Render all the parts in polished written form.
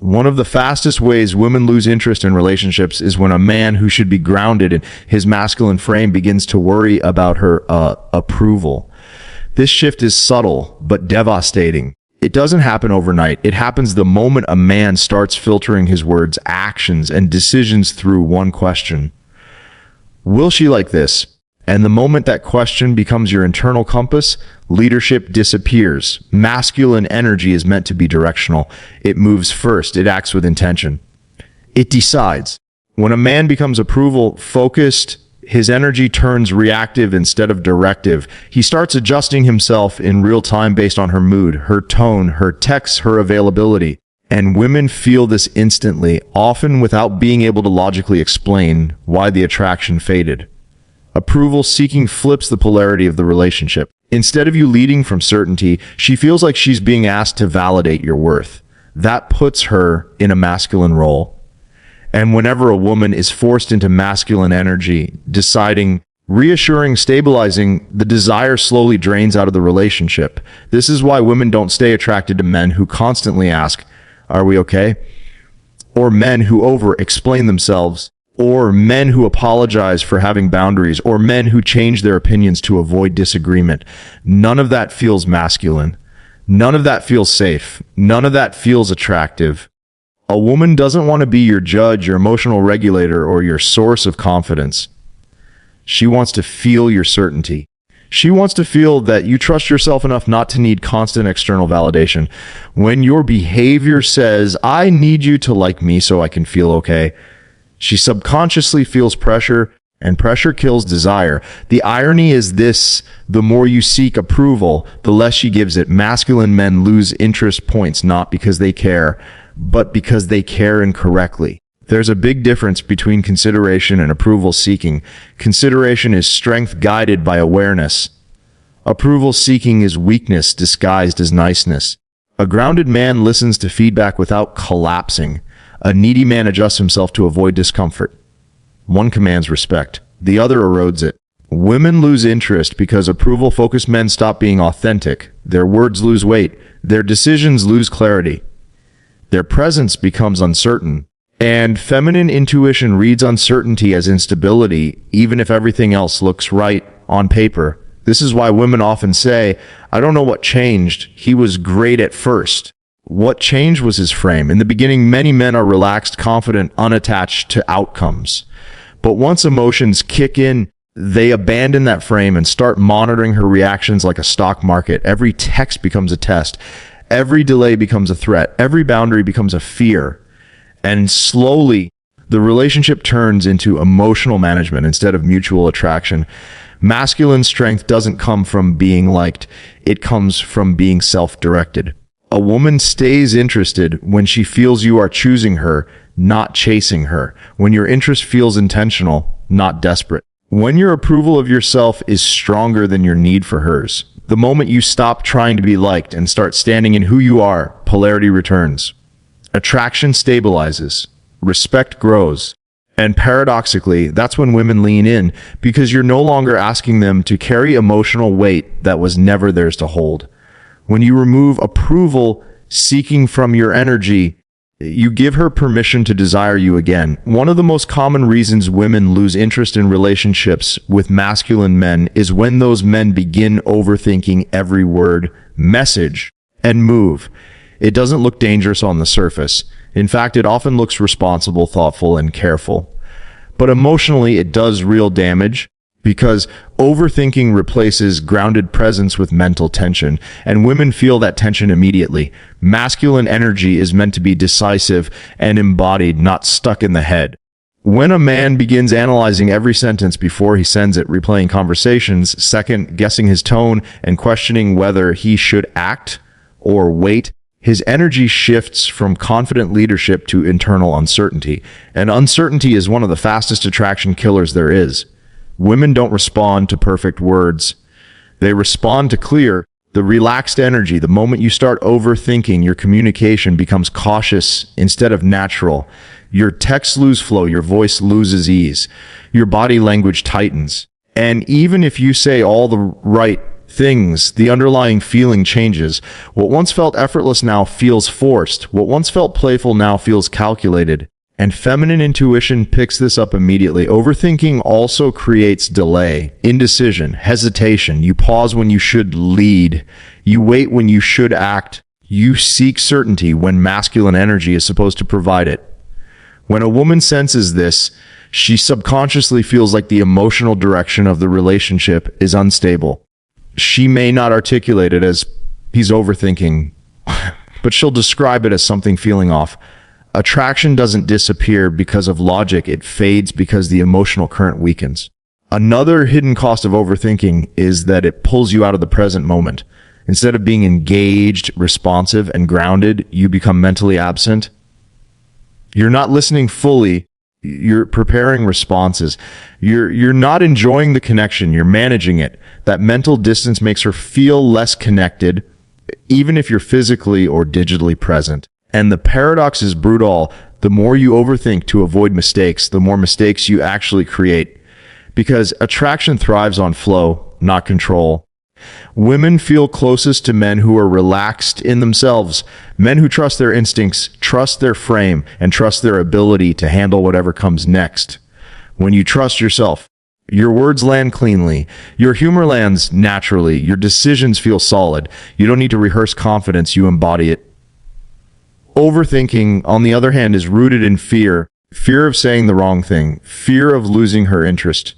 One of the fastest ways women lose interest in relationships is when a man who should be grounded in his masculine frame begins to worry about her approval. This shift is subtle but devastating. It doesn't happen overnight. It happens the moment a man starts filtering his words, actions, and decisions through one question. Will she like this? And the moment that question becomes your internal compass, leadership disappears. Masculine energy is meant to be directional. It moves first. It acts with intention. It decides. When a man becomes approval focused, his energy turns reactive instead of directive. He starts adjusting himself in real time based on her mood, her tone, her texts, her availability. And women feel this instantly, often without being able to logically explain why the attraction faded. Approval seeking flips the polarity of the relationship. Instead of you leading from certainty, she feels like she's being asked to validate your worth. That puts her in a masculine role. And whenever a woman is forced into masculine energy, deciding, reassuring, stabilizing, the desire slowly drains out of the relationship. This is why women don't stay attracted to men who constantly ask, "Are we okay?" Or men who over-explain themselves, or men who apologize for having boundaries, or men who change their opinions to avoid disagreement. None of that feels masculine. None of that feels safe. None of that feels attractive. A woman doesn't want to be your judge, your emotional regulator, or your source of confidence. She wants to feel your certainty. She wants to feel that you trust yourself enough not to need constant external validation. When your behavior says, "I need you to like me so I can feel okay," she subconsciously feels pressure, and pressure kills desire. The irony is this: the more you seek approval, the less she gives it. Masculine men lose interest points not because they care, but because they care incorrectly. There's a big difference between consideration and approval seeking. Consideration is strength guided by awareness. Approval seeking is weakness disguised as niceness. A grounded man listens to feedback without collapsing. A needy man adjusts himself to avoid discomfort. One commands respect, the other erodes it. Women lose interest because approval-focused men stop being authentic. Their words lose weight. Their decisions lose clarity. Their presence becomes uncertain. And feminine intuition reads uncertainty as instability, even if everything else looks right on paper. This is why women often say, "I don't know what changed. He was great at first." What changed was his frame. In the beginning, many men are relaxed, confident, unattached to outcomes. But once emotions kick in, they abandon that frame and start monitoring her reactions like a stock market. Every text becomes a test. Every delay becomes a threat. Every boundary becomes a fear. And slowly, the relationship turns into emotional management instead of mutual attraction. Masculine strength doesn't come from being liked. It comes from being self-directed. A woman stays interested when she feels you are choosing her, not chasing her. When your interest feels intentional, not desperate. When your approval of yourself is stronger than your need for hers. The moment you stop trying to be liked and start standing in who you are, polarity returns. Attraction stabilizes. Respect grows. And paradoxically, that's when women lean in, because you're no longer asking them to carry emotional weight that was never theirs to hold. When you remove approval seeking from your energy, you give her permission to desire you again. One of the most common reasons women lose interest in relationships with masculine men is when those men begin overthinking every word, message, and move. It doesn't look dangerous on the surface. In fact, it often looks responsible, thoughtful, and careful. But emotionally, it does real damage, because overthinking replaces grounded presence with mental tension, and women feel that tension immediately. Masculine energy is meant to be decisive and embodied, not stuck in the head. When a man begins analyzing every sentence before he sends it, replaying conversations, second-guessing his tone, and questioning whether he should act or wait, his energy shifts from confident leadership to internal uncertainty. And uncertainty is one of the fastest attraction killers there is. Women don't respond to perfect words. They respond to clear, the relaxed energy. The moment you start overthinking, your communication becomes cautious instead of natural. Your texts lose flow, your voice loses ease, your body language tightens. And even if you say all the right the underlying feeling changes. What once felt effortless now feels forced. What once felt playful now feels calculated. And feminine intuition picks this up immediately. Overthinking also creates delay, indecision, hesitation. You pause when you should lead. You wait when you should act. You seek certainty when masculine energy is supposed to provide it. When a woman senses this, she subconsciously feels like the emotional direction of the relationship is unstable. She may not articulate it as he's overthinking, but she'll describe it as something feeling off. Attraction doesn't disappear because of logic, it fades because the emotional current weakens. Another hidden cost of overthinking is that it pulls you out of the present moment. Instead of being engaged, responsive, and grounded, you become mentally absent. You're not listening fully. You're preparing responses. You're not enjoying the connection. You're managing it. That mental distance makes her feel less connected, even if you're physically or digitally present. And the paradox is brutal. The more you overthink to avoid mistakes, the more mistakes you actually create. Because attraction thrives on flow, not control. Women feel closest to men who are relaxed in themselves. Men who trust their instincts, trust their frame, and trust their ability to handle whatever comes next. When you trust yourself, your words land cleanly. Your humor lands naturally. Your decisions feel solid. You don't need to rehearse confidence, you embody it. Overthinking, on the other hand, is rooted in fear. Fear of saying the wrong thing. Fear of losing her interest.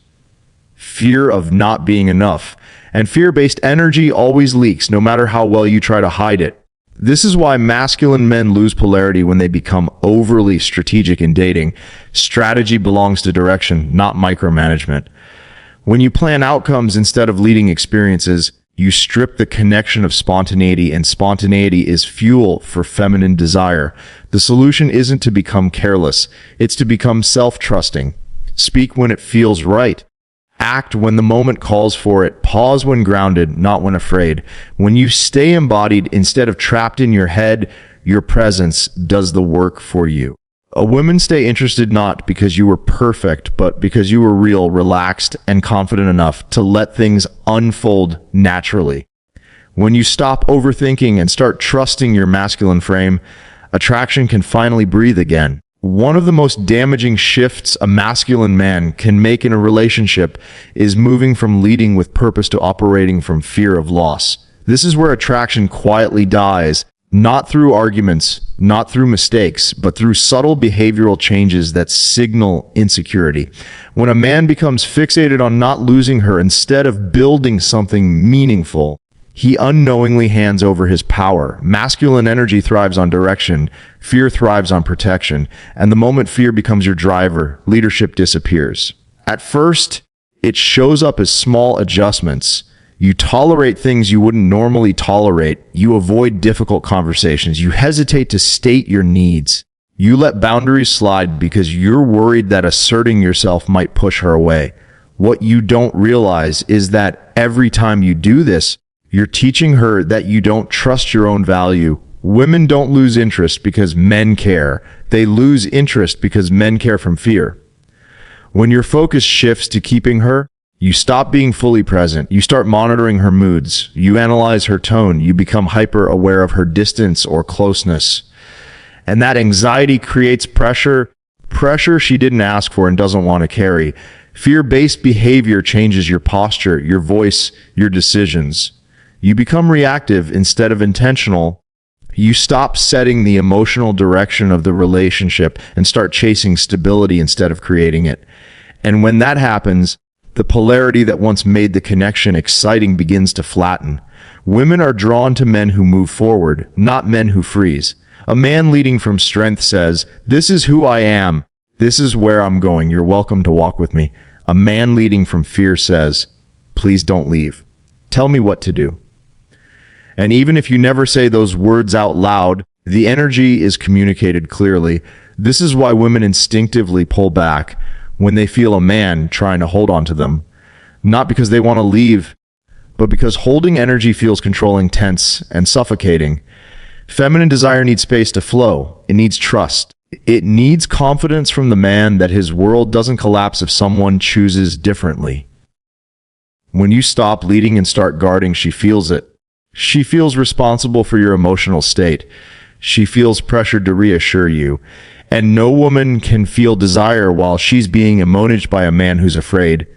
Fear of not being enough. And fear-based energy always leaks, no matter how well you try to hide it. This is why masculine men lose polarity when they become overly strategic in dating. Strategy belongs to direction, not micromanagement. When you plan outcomes instead of leading experiences, you strip the connection of spontaneity, and spontaneity is fuel for feminine desire. The solution isn't to become careless, it's to become self-trusting. Speak when it feels right. Act when the moment calls for it. Pause when grounded, not when afraid. When you stay embodied instead of trapped in your head, your presence does the work for you. Women stay interested not because you were perfect, but because you were real, relaxed, and confident enough to let things unfold naturally. When you stop overthinking and start trusting your masculine frame, attraction can finally breathe again. One of the most damaging shifts a masculine man can make in a relationship is moving from leading with purpose to operating from fear of loss. This is where attraction quietly dies, not through arguments, not through mistakes, but through subtle behavioral changes that signal insecurity. When a man becomes fixated on not losing her instead of building something meaningful, he unknowingly hands over his power. Masculine energy thrives on direction, fear thrives on protection, and the moment fear becomes your driver, leadership disappears. At first, it shows up as small adjustments. You tolerate things you wouldn't normally tolerate. You avoid difficult conversations. You hesitate to state your needs. You let boundaries slide because you're worried that asserting yourself might push her away. What you don't realize is that every time you do this, you're teaching her that you don't trust your own value. Women don't lose interest because men care. They lose interest because men care from fear. When your focus shifts to keeping her, you stop being fully present. You start monitoring her moods. You analyze her tone. You become hyper aware of her distance or closeness. And that anxiety creates pressure she didn't ask for and doesn't want to carry. Fear-based behavior changes your posture, your voice, your decisions. You become reactive instead of intentional. You stop setting the emotional direction of the relationship and start chasing stability instead of creating it. And when that happens, the polarity that once made the connection exciting begins to flatten. Women are drawn to men who move forward, not men who freeze. A man leading from strength says, "This is who I am. This is where I'm going. You're welcome to walk with me." A man leading from fear says, "Please don't leave. Tell me what to do." And even if you never say those words out loud, the energy is communicated clearly. This is why women instinctively pull back when they feel a man trying to hold on to them. Not because they want to leave, but because holding energy feels controlling, tense, and suffocating. Feminine desire needs space to flow. It needs trust. It needs confidence from the man that his world doesn't collapse if someone chooses differently. When you stop leading and start guarding, she feels it. She feels responsible for your emotional state. She feels pressured to reassure you. And no woman can feel desire while she's being managed by a man who's afraid.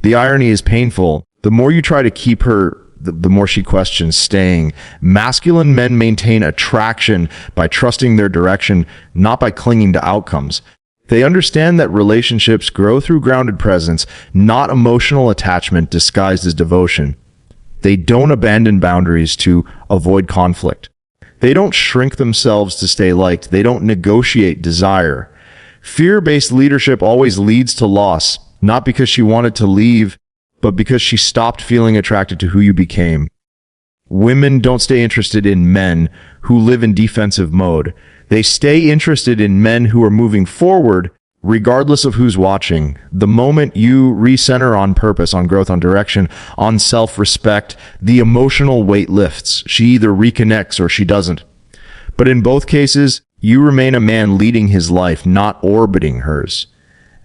The irony is painful. The more you try to keep her, the more she questions staying. Masculine men maintain attraction by trusting their direction, not by clinging to outcomes. They understand that relationships grow through grounded presence, not emotional attachment disguised as devotion. They don't abandon boundaries to avoid conflict. They don't shrink themselves to stay liked. They don't negotiate desire. Fear-based leadership always leads to loss, not because she wanted to leave, but because she stopped feeling attracted to who you became. Women don't stay interested in men who live in defensive mode. They stay interested in men who are moving forward, regardless of who's watching. The moment you recenter on purpose, on growth, on direction, on self-respect, the emotional weight lifts. She either reconnects or she doesn't. But in both cases, you remain a man leading his life, not orbiting hers.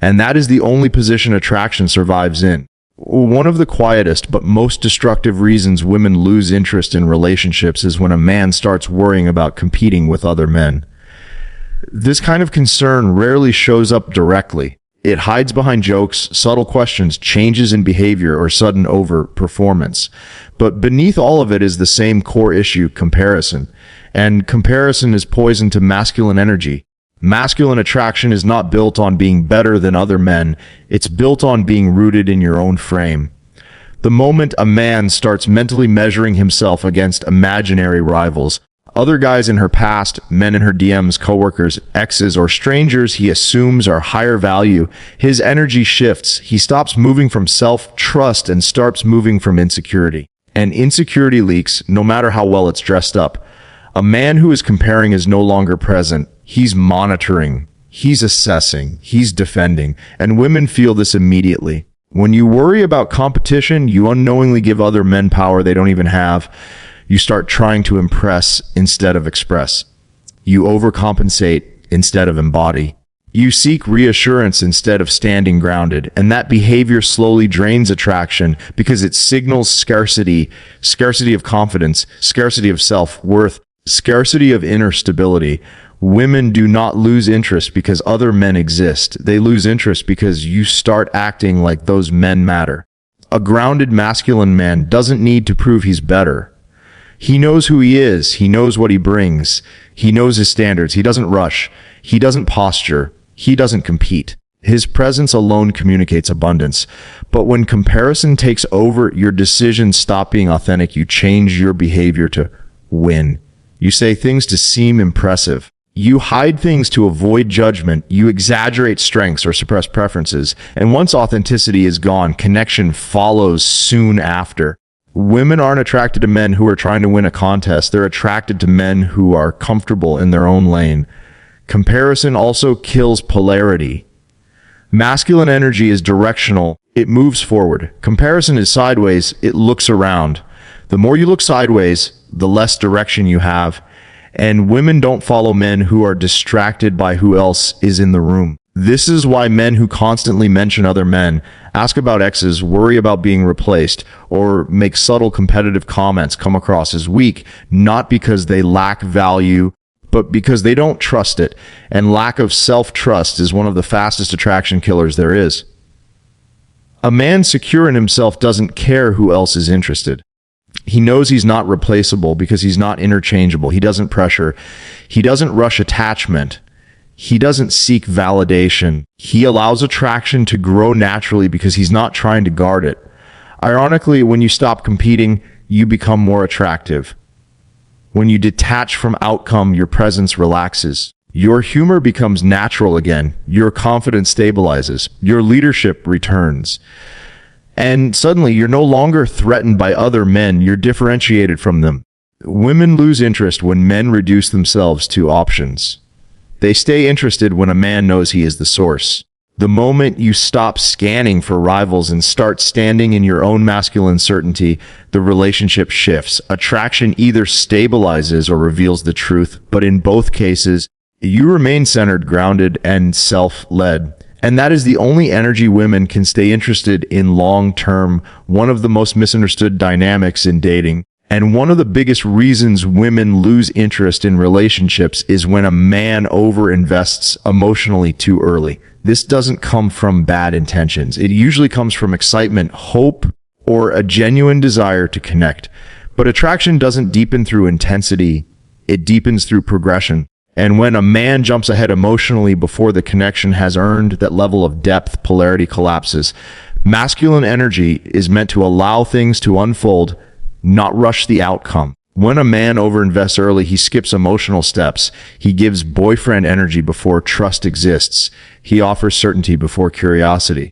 And that is the only position attraction survives in. One of the quietest but most destructive reasons women lose interest in relationships is when a man starts worrying about competing with other men. This kind of concern rarely shows up directly. It hides behind jokes, subtle questions, changes in behavior, or sudden overperformance. But beneath all of it is the same core issue, comparison. And comparison is poison to masculine energy. Masculine attraction is not built on being better than other men. It's built on being rooted in your own frame. The moment a man starts mentally measuring himself against imaginary rivals, other guys in her past, men in her DMs, coworkers, exes, or strangers he assumes are higher value, his energy shifts. He stops moving from self-trust and starts moving from insecurity. And insecurity leaks, no matter how well it's dressed up. A man who is comparing is no longer present. He's monitoring. He's assessing. He's defending. And women feel this immediately. When you worry about competition, you unknowingly give other men power they don't even have. You start trying to impress instead of express. You overcompensate instead of embody. You seek reassurance instead of standing grounded, and that behavior slowly drains attraction because it signals scarcity, scarcity of confidence, scarcity of self-worth, scarcity of inner stability. Women do not lose interest because other men exist. They lose interest because you start acting like those men matter. A grounded masculine man doesn't need to prove he's better. He knows who he is. He knows what he brings. He knows his standards. He doesn't rush. He doesn't posture. He doesn't compete. His presence alone communicates abundance. But when comparison takes over, your decisions stop being authentic. You change your behavior to win. You say things to seem impressive. You hide things to avoid judgment. You exaggerate strengths or suppress preferences. And once authenticity is gone, connection follows soon after. Women aren't attracted to men who are trying to win a contest. They're attracted to men who are comfortable in their own lane. Comparison also kills polarity. Masculine energy is directional. It moves forward. Comparison is sideways. It looks around. The more you look sideways, the less direction you have. And women don't follow men who are distracted by who else is in the room. This is why men who constantly mention other men, ask about exes, worry about being replaced, or make subtle competitive comments come across as weak, not because they lack value, but because they don't trust it. And lack of self-trust is one of the fastest attraction killers there is. A man secure in himself doesn't care who else is interested. He knows he's not replaceable because he's not interchangeable. He doesn't pressure. He doesn't rush attachment. He doesn't seek validation. He allows attraction to grow naturally because he's not trying to guard it. Ironically, when you stop competing, you become more attractive. When you detach from outcome, your presence relaxes. Your humor becomes natural again. Your confidence stabilizes. Your leadership returns. And suddenly, you're no longer threatened by other men. You're differentiated from them. Women lose interest when men reduce themselves to options. They stay interested when a man knows he is the source. The moment you stop scanning for rivals and start standing in your own masculine certainty, the relationship shifts. Attraction either stabilizes or reveals the truth, but in both cases, you remain centered, grounded, and self-led. And that is the only energy women can stay interested in long term, one of the most misunderstood dynamics in dating. And one of the biggest reasons women lose interest in relationships is when a man overinvests emotionally too early. This doesn't come from bad intentions. It usually comes from excitement, hope, or a genuine desire to connect. But attraction doesn't deepen through intensity. It deepens through progression. And when a man jumps ahead emotionally before the connection has earned that level of depth, polarity collapses. Masculine energy is meant to allow things to unfold, not rush the outcome. When a man overinvests early, he skips emotional steps. He gives boyfriend energy before trust exists. He offers certainty before curiosity.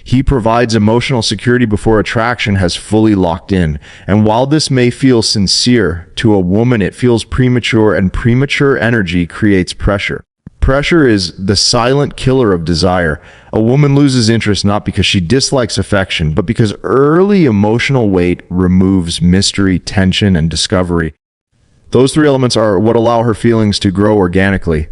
He provides emotional security before attraction has fully locked in. And while this may feel sincere, to a woman it feels premature, and premature energy creates pressure. Pressure is the silent killer of desire. A woman loses interest not because she dislikes affection, but because early emotional weight removes mystery, tension, and discovery. Those three elements are what allow her feelings to grow organically.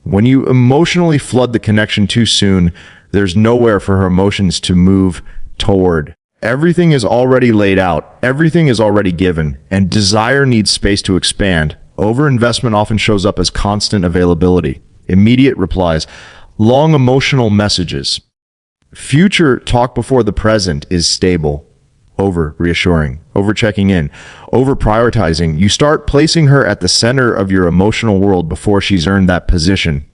When you emotionally flood the connection too soon, there's nowhere for her emotions to move toward. Everything is already laid out, everything is already given, and desire needs space to expand. Overinvestment often shows up as constant availability, immediate replies, long emotional messages. Future talk before the present is stable, over reassuring, over checking in, over prioritizing. You start placing her at the center of your emotional world before she's earned that position.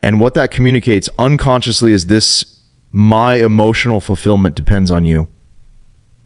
And what that communicates unconsciously is this: my emotional fulfillment depends on you.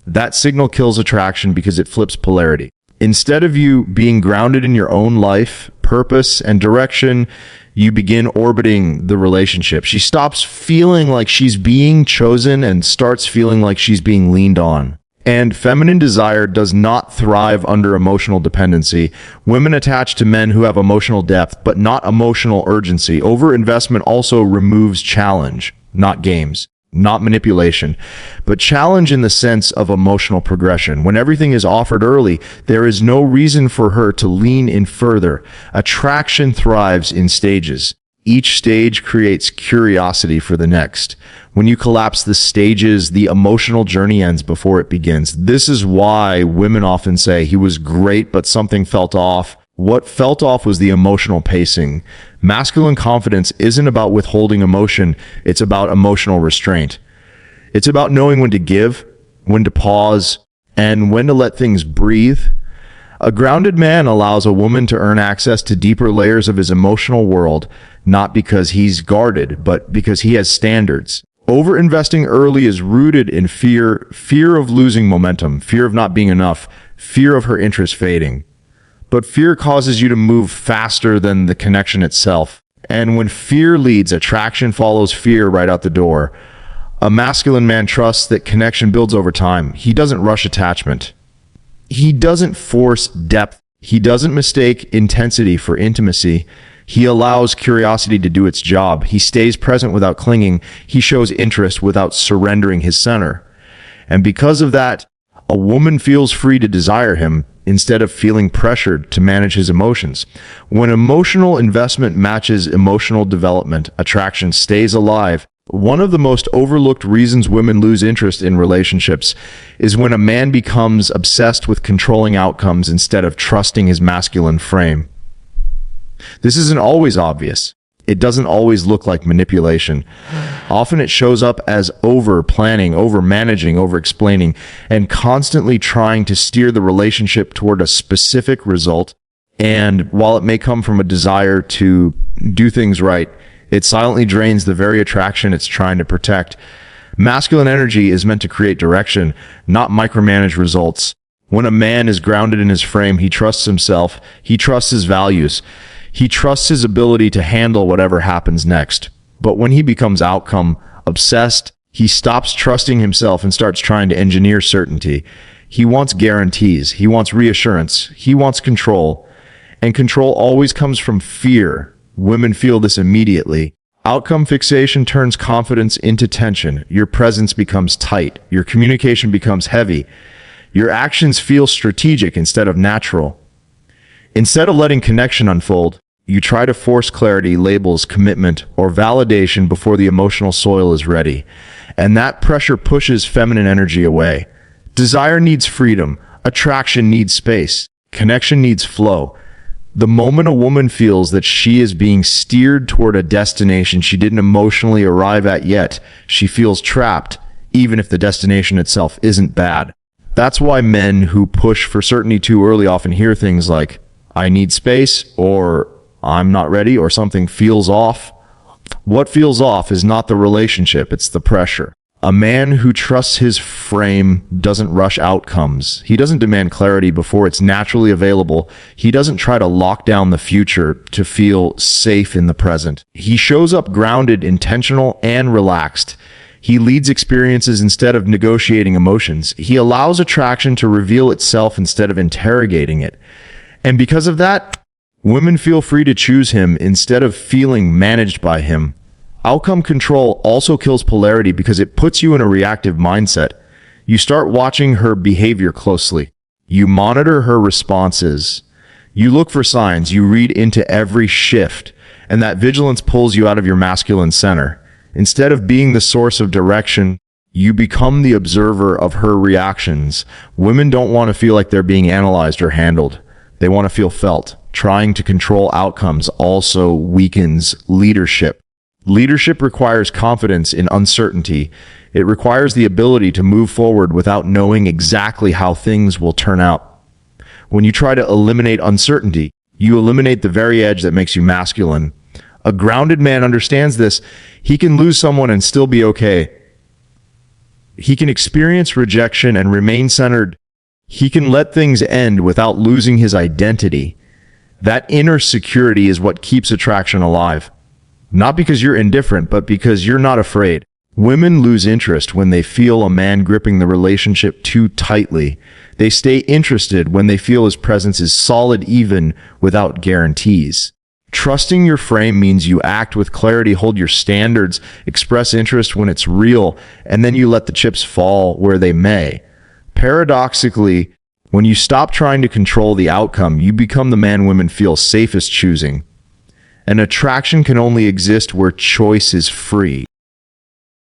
That signal kills attraction because it flips polarity. Instead of you being grounded in your own life, purpose, and direction, you begin orbiting the relationship. She stops feeling like she's being chosen and starts feeling like she's being leaned on. And feminine desire does not thrive under emotional dependency. Women attach to men who have emotional depth, but not emotional urgency. Overinvestment also removes challenge, not games, not manipulation, but challenge in the sense of emotional progression. When everything is offered early, there is no reason for her to lean in further. Attraction thrives in stages. Each stage creates curiosity for the next. When you collapse the stages, the emotional journey ends before it begins. This is why women often say, he was great, but something felt off. What felt off was the emotional pacing. Masculine confidence isn't about withholding emotion. It's about emotional restraint. It's about knowing when to give, when to pause, and when to let things breathe. A grounded man allows a woman to earn access to deeper layers of his emotional world, not because he's guarded, but because he has standards. Overinvesting early is rooted in fear of losing momentum, fear of not being enough, fear of her interest fading. But fear causes you to move faster than the connection itself. And when fear leads, attraction follows fear right out the door. A masculine man trusts that connection builds over time. He doesn't rush attachment. He doesn't force depth. He doesn't mistake intensity for intimacy. He allows curiosity to do its job. He stays present without clinging. He shows interest without surrendering his center. And because of that, a woman feels free to desire him instead of feeling pressured to manage his emotions. When emotional investment matches emotional development, attraction stays alive. One of the most overlooked reasons women lose interest in relationships is when a man becomes obsessed with controlling outcomes instead of trusting his masculine frame. This isn't always obvious. It doesn't always look like manipulation. Often it shows up as over-planning, over-managing, over-explaining, and constantly trying to steer the relationship toward a specific result. And while it may come from a desire to do things right, it silently drains the very attraction it's trying to protect. Masculine energy is meant to create direction, not micromanage results. When a man is grounded in his frame, he trusts himself, he trusts his values, he trusts his ability to handle whatever happens next. But when he becomes outcome obsessed, he stops trusting himself and starts trying to engineer certainty. He wants guarantees, he wants reassurance, he wants control, and control always comes from fear. Women feel this immediately. Outcome fixation turns confidence into tension. Your presence becomes tight. Your communication becomes heavy. Your actions feel strategic instead of natural. Instead of letting connection unfold, You try to force clarity, labels, commitment, or validation before the emotional soil is ready. And that pressure pushes feminine energy away. Desire needs freedom. Attraction needs space. Connection needs flow. The moment a woman feels that she is being steered toward a destination she didn't emotionally arrive at yet, she feels trapped, even if the destination itself isn't bad. That's why men who push for certainty too early often hear things like, "I need space," or "I'm not ready," or "something feels off." What feels off is not the relationship, it's the pressure. A man who trusts his frame doesn't rush outcomes. He doesn't demand clarity before it's naturally available. He doesn't try to lock down the future to feel safe in the present. He shows up grounded, intentional, and relaxed. He leads experiences instead of negotiating emotions. He allows attraction to reveal itself instead of interrogating it. And because of that, women feel free to choose him instead of feeling managed by him. Outcome control also kills polarity because it puts you in a reactive mindset. You start watching her behavior closely. You monitor her responses. You look for signs. You read into every shift. And that vigilance pulls you out of your masculine center. Instead of being the source of direction, you become the observer of her reactions. Women don't want to feel like they're being analyzed or handled. They want to feel felt. Trying to control outcomes also weakens leadership. Leadership requires confidence in uncertainty. It requires the ability to move forward without knowing exactly how things will turn out. When you try to eliminate uncertainty, you eliminate the very edge that makes you masculine. A grounded man understands this. He can lose someone and still be okay. He can experience rejection and remain centered. He can let things end without losing his identity. That inner security is what keeps attraction alive. Not because you're indifferent, but because you're not afraid. Women lose interest when they feel a man gripping the relationship too tightly. They stay interested when they feel his presence is solid even without guarantees. Trusting your frame means you act with clarity, hold your standards, express interest when it's real, and then you let the chips fall where they may. Paradoxically, when you stop trying to control the outcome, you become the man women feel safest choosing. An attraction can only exist where choice is free.